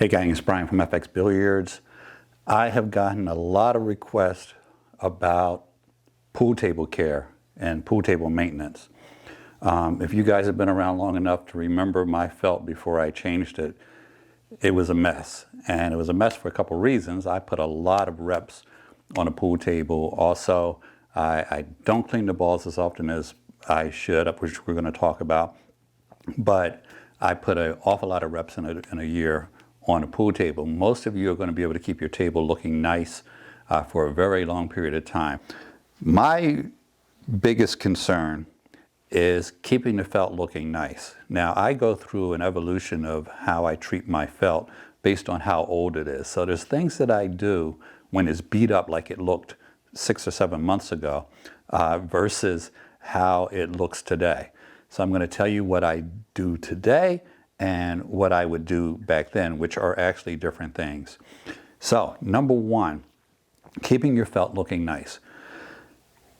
Hey gang, it's Bryan from FXBilliards. I have gotten a lot of requests about pool table care and pool table maintenance. If you guys have been around long enough to remember my felt before I changed it, it was a mess. And it was a mess for a couple reasons. I put a lot of reps on a pool table. Also, I don't clean the balls as often as I should, which we're going to talk about. But I put an awful lot of reps in a year on a pool table. Most of you are going to be able to keep your table looking nice for a very long period of time. My biggest concern is keeping the felt looking nice. Now, I go through an evolution of how I treat my felt based on how old it is. So there's things that I do when it's beat up like it looked 6 or 7 months ago versus how it looks today. So I'm going to tell you what I do today and what I would do back then, which are actually different things. So, number one, keeping your felt looking nice.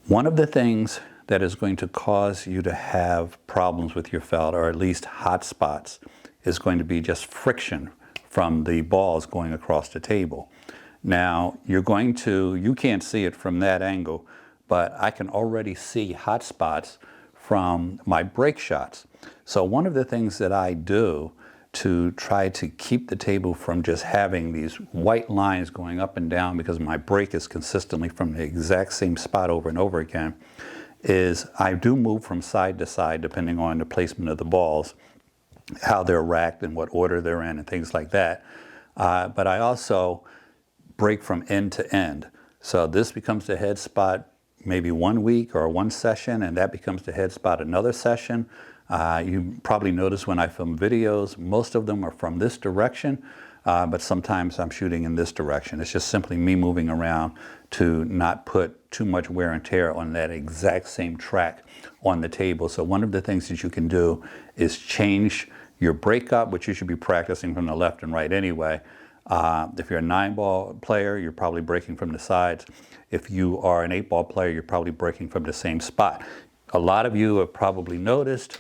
One of the things that is going to cause you to have problems with your felt, or at least hot spots, is going to be just friction from the balls going across the table. Now, you can't see it from that angle, but I can already see hot spots from my break shots. So one of the things that I do to try to keep the table from just having these white lines going up and down because my break is consistently from the exact same spot over and over again is I do move from side to side depending on the placement of the balls, how they're racked and what order they're in and things like that. But I also break from end to end. So this becomes the head spot maybe 1 week or one session, and that becomes the head spot another session. You probably notice when I film videos, most of them are from this direction, but sometimes I'm shooting in this direction. It's just simply me moving around to not put too much wear and tear on that exact same track on the table. So one of the things that you can do is change your breakup, which you should be practicing from the left and right anyway. If you're a 9-ball player, you're probably breaking from the sides. If you are an 8-ball player, you're probably breaking from the same spot. A lot of you have probably noticed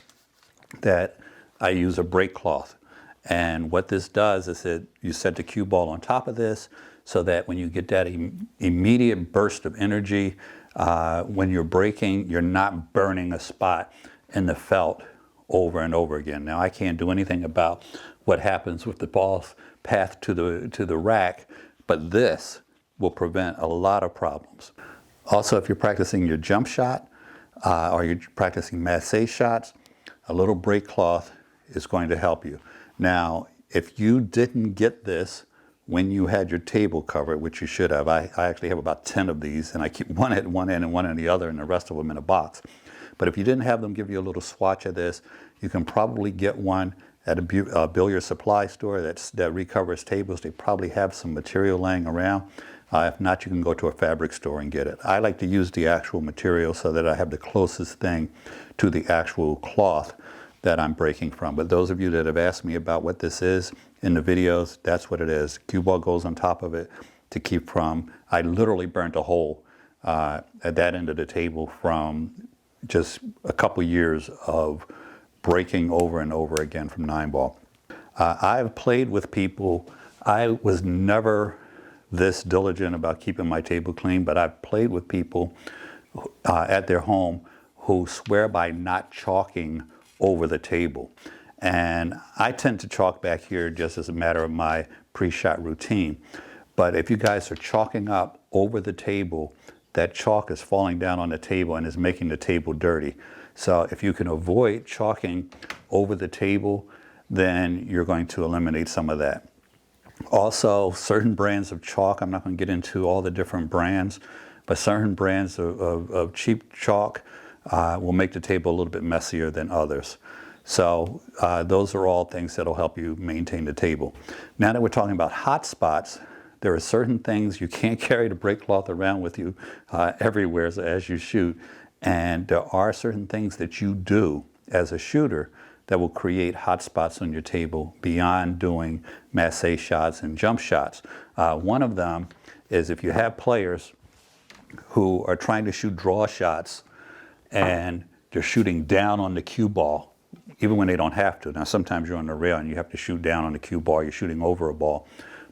that I use a break cloth. And what this does is that you set the cue ball on top of this so that when you get that immediate burst of energy, when you're breaking, you're not burning a spot in the felt over and over again. Now, I can't do anything about what happens with the ball's path to the rack, but this will prevent a lot of problems. Also, if you're practicing your jump shot or you're practicing massé shots, a little break cloth is going to help you. Now, if you didn't get this when you had your table covered, which you should have, I actually have about 10 of these, and I keep one at one end and one at the other, and the rest of them in a box. But if you didn't have them give you a little swatch of this, you can probably get one at a billiard supply store that recovers tables. They probably have some material laying around. If not, you can go to a fabric store and get it. I like to use the actual material so that I have the closest thing to the actual cloth that I'm breaking from. But those of you that have asked me about what this is in the videos, that's what it is. Cue ball goes on top of it to keep from, I literally burnt a hole at that end of the table from just a couple years of breaking over and over again from 9-ball. I've played with people. I was never this diligent about keeping my table clean, but I've played with people at their home who swear by not chalking over the table. And I tend to chalk back here just as a matter of my pre-shot routine. But if you guys are chalking up over the table, that chalk is falling down on the table and is making the table dirty. So if you can avoid chalking over the table, then you're going to eliminate some of that. Also, certain brands of chalk, I'm not going to get into all the different brands, but certain brands of cheap chalk will make the table a little bit messier than others. So those are all things that will help you maintain the table. Now that we're talking about hot spots, there are certain things you can't carry the break cloth around with you everywhere as you shoot. And there are certain things that you do as a shooter that will create hot spots on your table beyond doing massé shots and jump shots. One of them is if you have players who are trying to shoot draw shots and they're shooting down on the cue ball, even when they don't have to. Now, sometimes you're on the rail and you have to shoot down on the cue ball, you're shooting over a ball.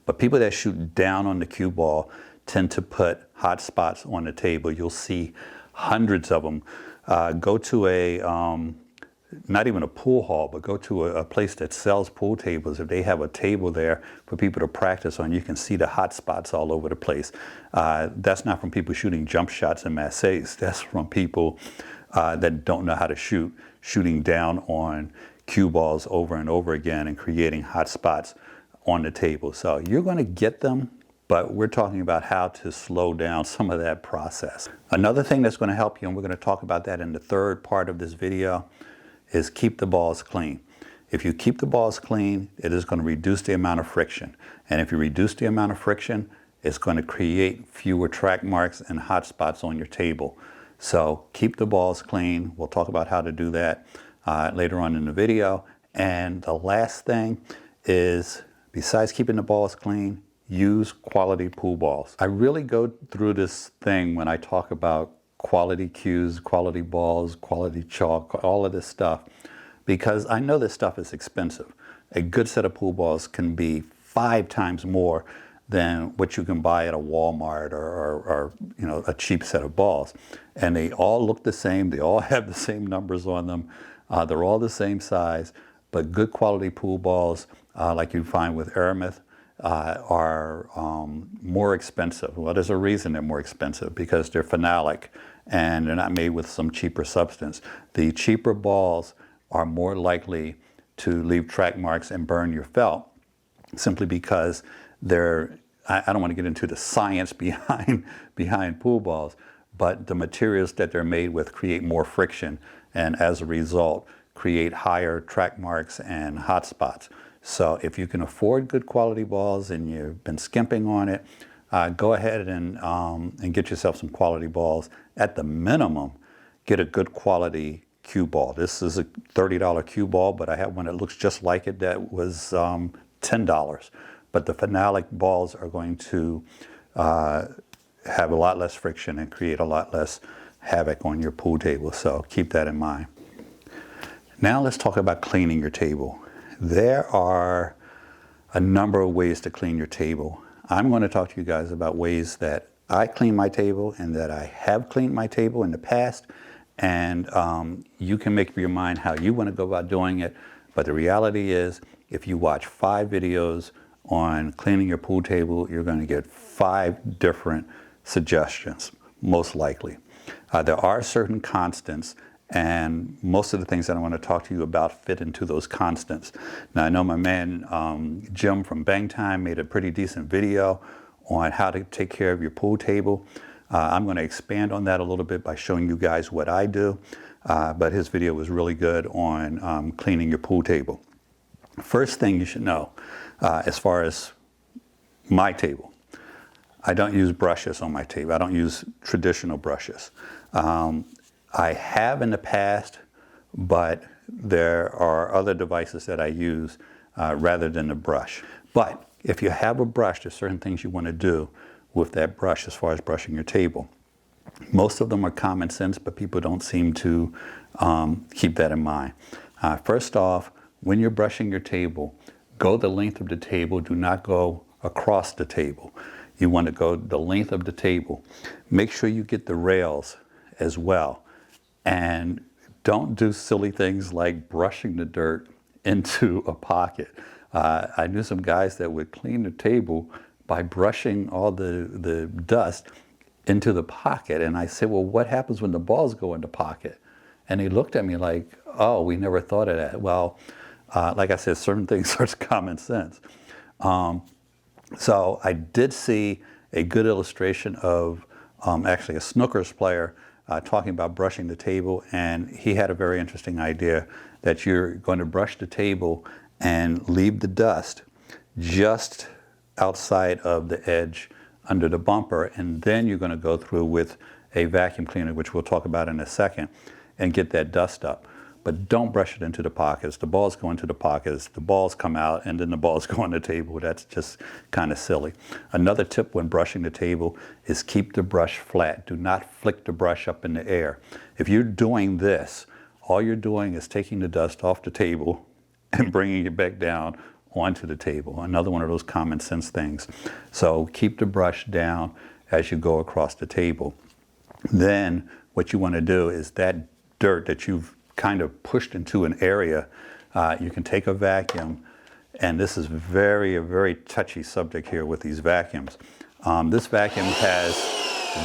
But people that shoot down on the cue ball tend to put hot spots on the table. You'll see hundreds of them. Go to a, not even a pool hall, but go to a place that sells pool tables. If they have a table there for people to practice on, you can see the hot spots all over the place. That's not from people shooting jump shots and massays. That's from people that don't know how to shoot, shooting down on cue balls over and over again and creating hot spots on the table. So you're going to get them, but we're talking about how to slow down some of that process. Another thing that's going to help you, and we're going to talk about that in the third part of this video, is keep the balls clean. If you keep the balls clean, it is going to reduce the amount of friction. And if you reduce the amount of friction, it's going to create fewer track marks and hot spots on your table. So keep the balls clean. We'll talk about how to do that later on in the video. And the last thing is, besides keeping the balls clean, use quality pool balls. I really go through this thing when I talk about quality cues, quality balls, quality chalk, all of this stuff, because I know this stuff is expensive. A good set of pool balls can be 5 times more than what you can buy at a Walmart or you know, a cheap set of balls. And they all look the same. They all have the same numbers on them. They're all the same size, but good quality pool balls, like you find with Aramith, are more expensive. Well, there's a reason they're more expensive, because they're phenolic and they're not made with some cheaper substance. The cheaper balls are more likely to leave track marks and burn your felt, simply because they're, I don't want to get into the science behind pool balls, but the materials that they're made with create more friction, and as a result create higher track marks and hot spots. So if you can afford good quality balls and you've been skimping on it, go ahead and get yourself some quality balls. At the minimum, get a good quality cue ball. This is a $30 cue ball, but I have one that looks just like it that was $10. But the phenolic balls are going to have a lot less friction and create a lot less havoc on your pool table. So keep that in mind. Now let's talk about cleaning your table. There are a number of ways to clean your table. I'm going to talk to you guys about ways that I clean my table and that I have cleaned my table in the past. And you can make up your mind how you want to go about doing it. But the reality is, if you watch 5 videos on cleaning your pool table, you're going to get 5 different suggestions, most likely. There are certain constants, and most of the things that I want to talk to you about fit into those constants. Now, I know my man Jim from Bang Time made a pretty decent video on how to take care of your pool table. I'm going to expand on that a little bit by showing you guys what I do, but his video was really good on cleaning your pool table. First thing you should know, as far as my table, I don't use brushes on my table. I don't use traditional brushes. I have in the past, but there are other devices that I use rather than the brush. But if you have a brush, there's certain things you want to do with that brush as far as brushing your table. Most of them are common sense, but people don't seem to keep that in mind. First off, when you're brushing your table, go the length of the table. Do not go across the table. You want to go the length of the table. Make sure you get the rails as well. And don't do silly things like brushing the dirt into a pocket. I knew some guys that would clean the table by brushing all the dust into the pocket. And I said, well, what happens when the balls go in the pocket? And they looked at me like, oh, we never thought of that. Well, like I said, certain things are common sense. So I did see a good illustration of actually a snookers player talking about brushing the table, and he had a very interesting idea that you're going to brush the table and leave the dust just outside of the edge under the bumper, and then you're going to go through with a vacuum cleaner, which we'll talk about in a second, and get that dust up. But don't brush it into the pockets. The balls go into the pockets, the balls come out, and then the balls go on the table. That's just kind of silly. Another tip when brushing the table is keep the brush flat. Do not flick the brush up in the air. If you're doing this all you're doing is taking the dust off the table and bringing it back down onto the table. Another one of those common sense things. So keep the brush down as you go across the table. Then what you want to do is that dirt that you've kind of pushed into an area, you can take a vacuum, and this is a very touchy subject here with these vacuums. This vacuum has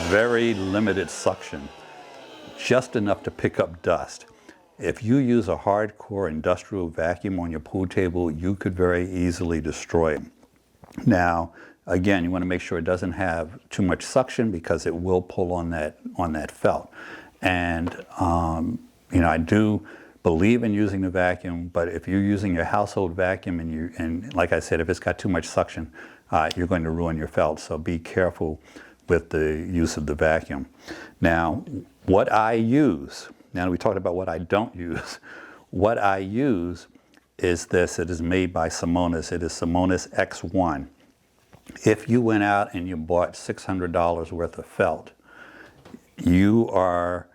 very limited suction, just enough to pick up dust. If you use a hardcore industrial vacuum on your pool table, you could very easily destroy it. Now, again, you want to make sure it doesn't have too much suction because it will pull on that felt. And you know, I do believe in using the vacuum, but if you're using your household vacuum and like I said, if it's got too much suction, you're going to ruin your felt. So be careful with the use of the vacuum. Now, what I use, now we talked about what I don't use. What I use is this. It is made by Simonis. It is Simonis X-1. If you went out and you bought $600 worth of felt, you are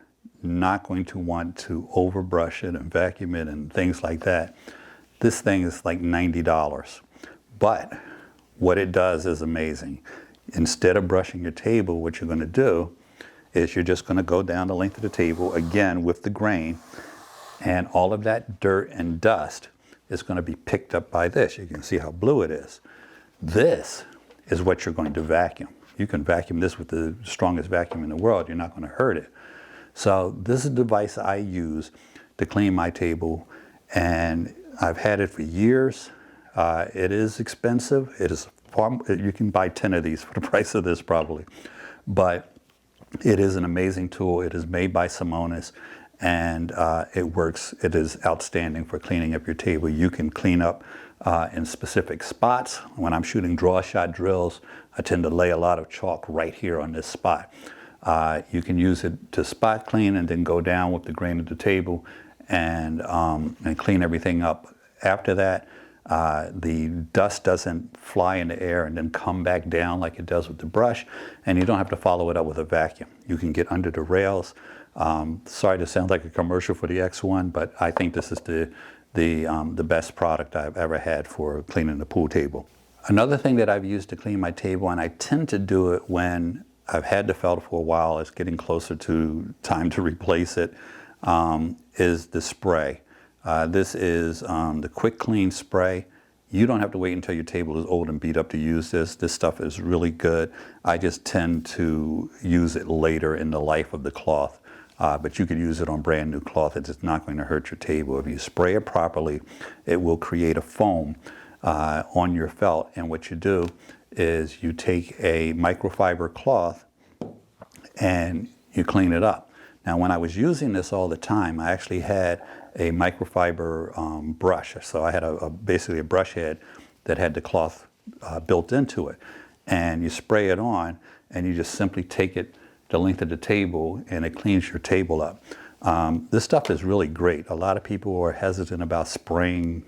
not going to want to overbrush it and vacuum it and things like that. This thing is like $90. But what it does is amazing. Instead of brushing your table, what you're going to do is you're just going to go down the length of the table, again with the grain, and all of that dirt and dust is going to be picked up by this. You can see how blue it is. This is what you're going to vacuum. You can vacuum this with the strongest vacuum in the world. You're not going to hurt it. So this is the device I use to clean my table, and I've had it for years. It is expensive. It is you can buy 10 of these for the price of this probably. But it is an amazing tool. It is made by Simonis, and it works. It is outstanding for cleaning up your table. You can clean up in specific spots. When I'm shooting draw shot drills, I tend to lay a lot of chalk right here on this spot. You can use it to spot clean and then go down with the grain of the table and clean everything up. After that, the dust doesn't fly in the air and then come back down like it does with the brush, and you don't have to follow it up with a vacuum. You can get under the rails. Sorry to sound like a commercial for the X1, but I think this is the best product I've ever had for cleaning the pool table. Another thing that I've used to clean my table, and I tend to do it when I've had the felt for a while, it's getting closer to time to replace it, is the spray. This is the Quick Clean spray. You don't have to wait until your table is old and beat up to use this. This stuff is really good. I just tend to use it later in the life of the cloth. But you could use it on brand new cloth. It's not going to hurt your table. If you spray it properly, it will create a foam on your felt. And what you do is you take a microfiber cloth and you clean it up. Now, when I was using this all the time, I actually had a microfiber brush. So I had basically a brush head that had the cloth built into it. And you spray it on, and you just simply take it the length of the table, and it cleans your table up. This stuff is really great. A lot of people are hesitant about spraying,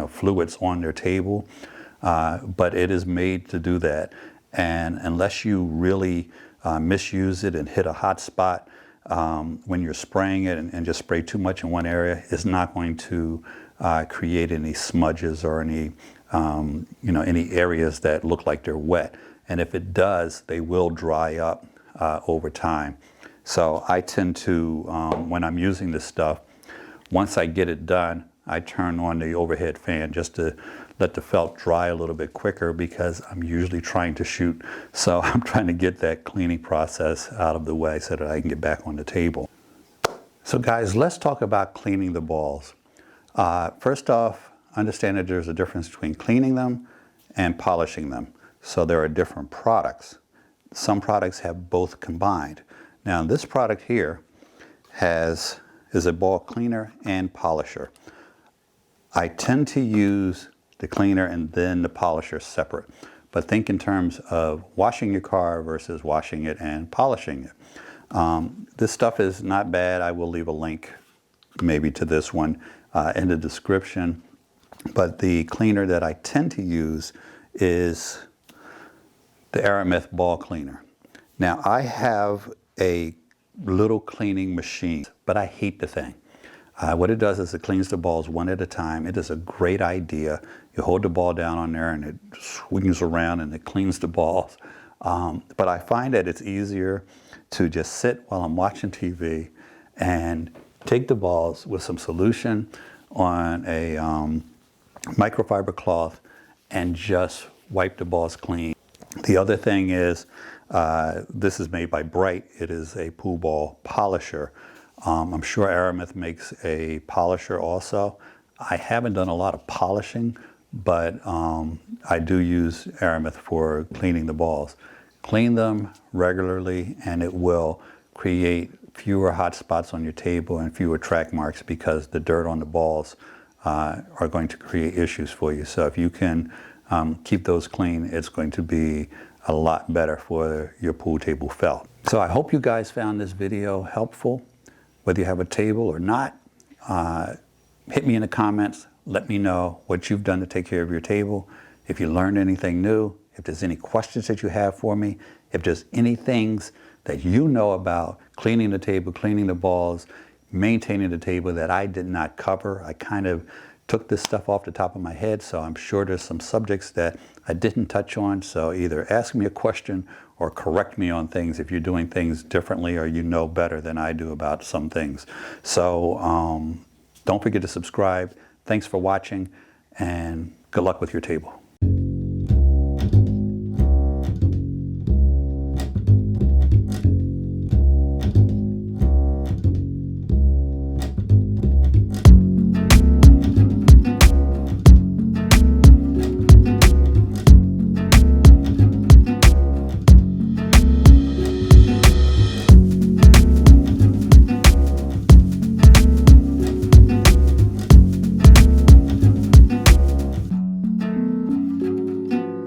fluids on their table, but it is made to do that. And unless you really misuse it and hit a hot spot, when you're spraying it and just spray too much in one area, it's not going to create any smudges or any areas that look like they're wet. And if it does, they will dry up over time. So I tend to, when I'm using this stuff, once I get it done, I turn on the overhead fan just to let the felt dry a little bit quicker, because I'm usually trying to shoot. So I'm trying to get that cleaning process out of the way so that I can get back on the table. So guys, let's talk about cleaning the balls. First off, understand that there's a difference between cleaning them and polishing them. So there are different products. Some products have both combined. Now this product here is a ball cleaner and polisher. I tend to use the cleaner and then the polisher separate. But think in terms of washing your car versus washing it and polishing it. This stuff is not bad. I will leave a link maybe to this one in the description. But the cleaner that I tend to use is the Aramith ball cleaner. Now I have a little cleaning machine, but I hate the thing. What it does is it cleans the balls one at a time. It is a great idea. You hold the ball down on there and it swings around and it cleans the balls. But I find that it's easier to just sit while I'm watching TV and take the balls with some solution on a microfiber cloth and just wipe the balls clean. The other thing is, this is made by Bright. It is a pool ball polisher. I'm sure Aramith makes a polisher also. I haven't done a lot of polishing, but I do use Aramith for cleaning the balls. Clean them regularly and it will create fewer hot spots on your table and fewer track marks, because the dirt on the balls are going to create issues for you. So if you can keep those clean, it's going to be a lot better for your pool table felt. So I hope you guys found this video helpful. Whether you have a table or not, hit me in the comments. Let me know what you've done to take care of your table. If you learned anything new, if there's any questions that you have for me, if there's any things that you know about cleaning the table, cleaning the balls, maintaining the table that I did not cover. I kind of took this stuff off the top of my head, so I'm sure there's some subjects that I didn't touch on. So either ask me a question or correct me on things if you're doing things differently or you know better than I do about some things. So don't forget to subscribe. Thanks for watching and good luck with your table.